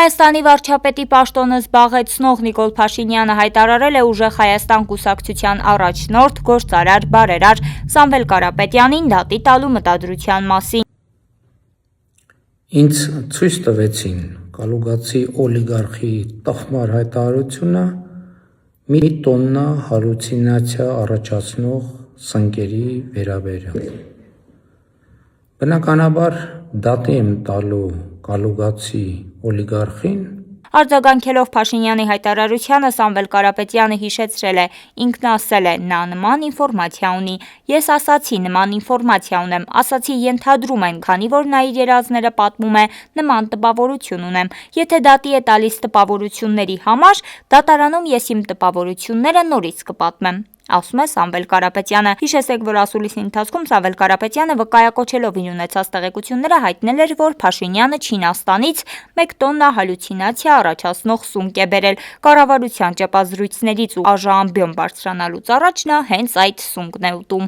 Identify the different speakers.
Speaker 1: Հայաստանի վարչապետի պաշտոնը զբաղեցնող Նիկոլ Փաշինյանը հայտարարել է ուժեղ Հայաստան կուսակցության առաջնորդ, գործարար, բարերար Սամվել Կարապետյանին դատի տալու մտադրության մասին։
Speaker 2: Ինձ ցույց տվեցին կալուգացի օլիգարխի տխմար հայտարարությունը մի տոննա հալուցինացիա առաջացնող սնկերի վերաբերյալ։ Բնականաբար դատի եմ տալու կալուգացի օլիգարխին։
Speaker 1: Արձագանքելով Փաշինյանի հայտարարությանը Սամվել Կարապետյանը հիշեցրել է, ինքն ասել է, նա նման ինֆորմացիա ունի, ես ասացի նման ինֆորմացիա ունեմ, ասացի ենթադրում են, քանի որ նա իր երազները պատմում է, նման տպավորություն ունեմ, եթե դատի է տալիս տպավորությունների համար, դատարանում ես իմ տպավորությունները նորից կպատմեմ, ասում է Սամվել Կարապետյանը։ Հիշեցեք, որ ասուլիսի ընթացքում Սամվել Կարապետյանը վկայակոչելով իր ունեցած տեղեկությունները հայտնել էր, որ Փաշինյանը Չինաստանից 1 տոննա հալյուցինացիա առաջացնող սունկ է բերել։ Կառավարության ճեպազրույցներից ու ԱԺ ամբիոն բարձրանալուց առաջ նա հենց այդ սունկն է ուտում։